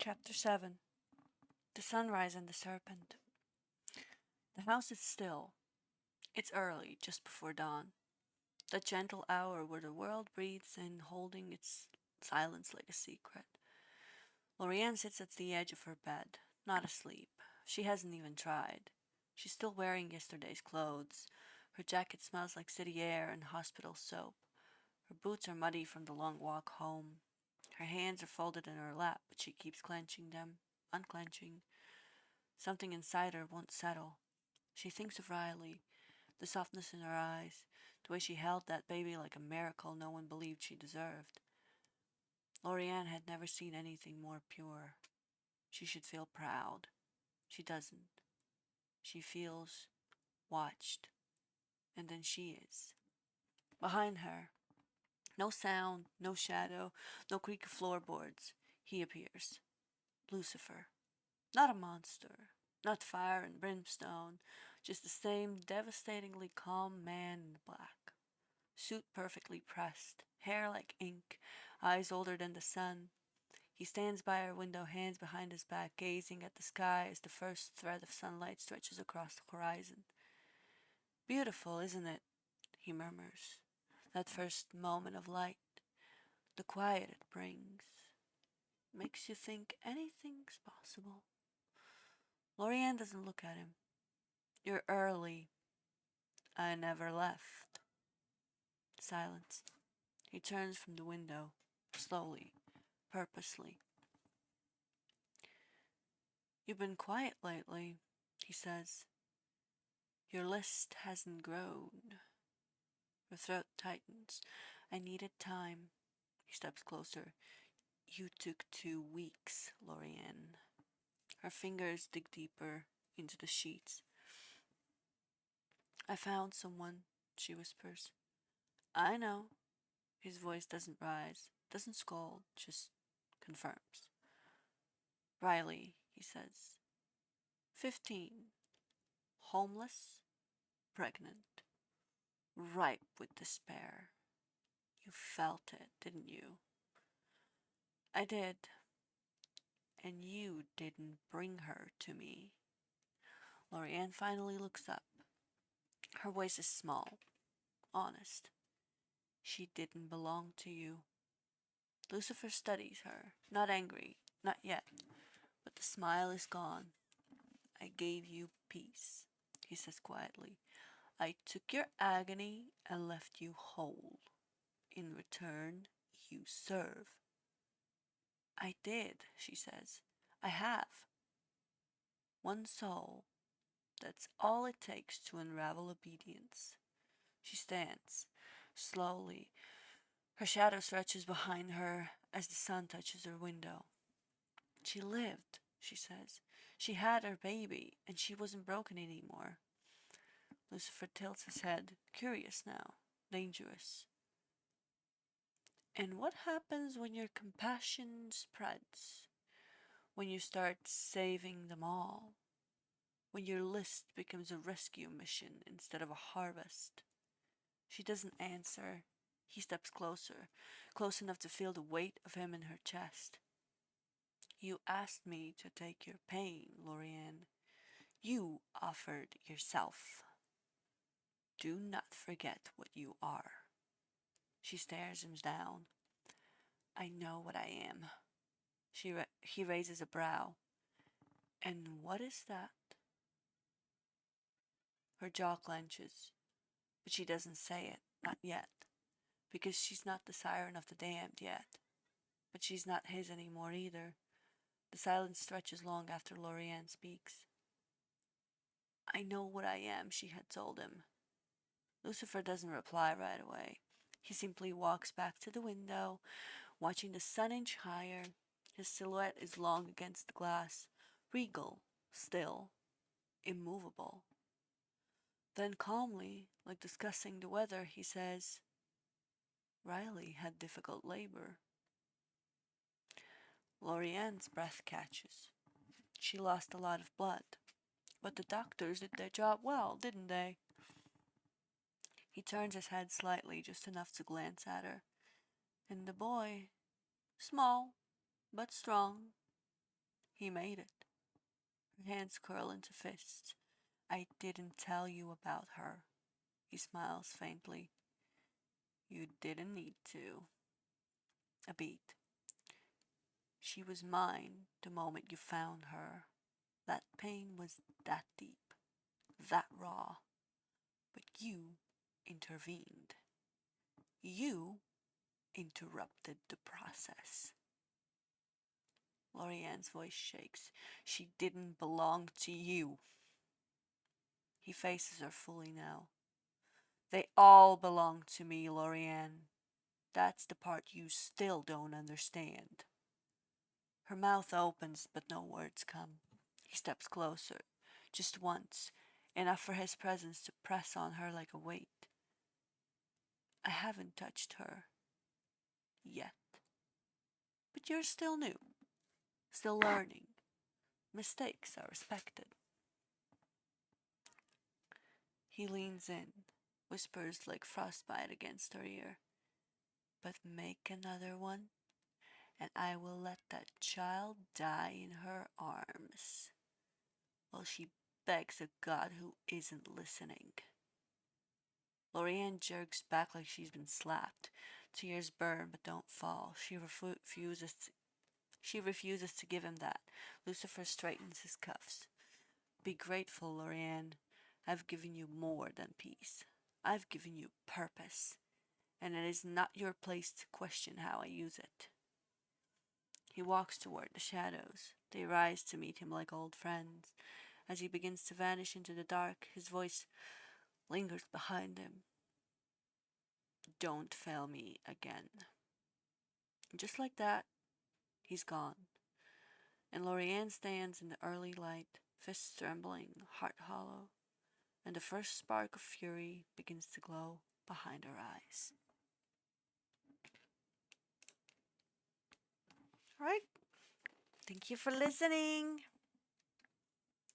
Chapter 7. The Sunrise and the Serpent. The house is still. It's early, just before dawn. That gentle hour where the world breathes in, holding its silence like a secret. Loreanne sits at the edge of her bed, not asleep. She hasn't even tried. She's still wearing yesterday's clothes. Her jacket smells like city air and hospital soap. Her boots are muddy from the long walk home. Her hands are folded in her lap, but she keeps clenching them, unclenching. Something inside her won't settle. She thinks of Riley, the softness in her eyes, the way she held that baby like a miracle no one believed she deserved. Loreanne had never seen anything more pure. She should feel proud. She doesn't. She feels watched, and then she is. Behind her, no sound, no shadow, no creak of floorboards, he appears. Lucifer. Not a monster, not fire and brimstone, just the same devastatingly calm man in black. Suit perfectly pressed, hair like ink, eyes older than the sun. He stands by her window, hands behind his back, gazing at the sky as the first thread of sunlight stretches across the horizon. Beautiful, isn't it? He murmurs. That first moment of light, the quiet it brings, makes you think anything's possible. Loreanne doesn't look at him. You're early. I never left. Silence. He turns from the window, slowly, purposely. You've been quiet lately, he says. Your list hasn't grown. Her throat tightens. I needed time. He steps closer. You took 2 weeks, Loreanne. Her fingers dig deeper into the sheets. I found someone, she whispers. I know. His voice doesn't rise, doesn't scold, just confirms. Riley, he says. 15. Homeless, pregnant, ripe with despair. You felt it, didn't you? I did. And you didn't bring her to me. Loreanne finally looks up. Her voice is small, honest. She didn't belong to you. Lucifer studies her, not angry, not yet, but the smile is gone. I gave you peace, he says quietly. I took your agony and left you whole. In return, you serve. I did, she says. I have. One soul. That's all it takes to unravel obedience. She stands, slowly. Her shadow stretches behind her as the sun touches her window. She lived, she says. She had her baby, and she wasn't broken anymore. Lucifer tilts his head, curious now, dangerous. And what happens when your compassion spreads? When you start saving them all? When your list becomes a rescue mission instead of a harvest? She doesn't answer. He steps closer, close enough to feel the weight of him in her chest. You asked me to take your pain, Loreanne. You offered yourself. Do not forget what you are. She stares him down. I know what I am. He raises a brow. And what is that? Her jaw clenches, but she doesn't say it, not yet, because she's not the siren of the damned yet. But she's not his anymore either. The silence stretches long after Loreanne speaks. I know what I am, she had told him. Lucifer doesn't reply right away. He simply walks back to the window, watching the sun inch higher. His silhouette is long against the glass, regal, still, immovable. Then calmly, like discussing the weather, he says, Riley had difficult labor. Loreanne's breath catches. She lost a lot of blood. But the doctors did their job well, didn't they? He turns his head slightly, just enough to glance at her. And the boy, small, but strong. He made it. Her hands curl into fists. I didn't tell you about her. He smiles faintly. You didn't need to. A beat. She was mine the moment you found her. That pain was that deep, that raw. But you intervened. You interrupted the process. Loreanne's voice shakes. She didn't belong to you. He faces her fully now. They all belong to me, Loreanne. That's the part you still don't understand. Her mouth opens, but no words come. He steps closer, just once, enough for his presence to press on her like a weight. I haven't touched her yet. But you're still new, still learning. Mistakes are respected. He leans in, whispers like frostbite against her ear. But make another one, and I will let that child die in her arms, while she begs a God who isn't listening. Loreanne jerks back like she's been slapped. Tears burn but don't fall. She refuses to give him that. Lucifer straightens his cuffs. Be grateful, Loreanne. I've given you more than peace. I've given you purpose, and it is not your place to question how I use it. He walks toward the shadows. They rise to meet him like old friends. As he begins to vanish into the dark, his voice lingers behind him. Don't fail me again. And just like that, he's gone. And Loreanne stands in the early light, fists trembling, heart hollow, and the first spark of fury begins to glow behind her eyes. All right. Thank you for listening.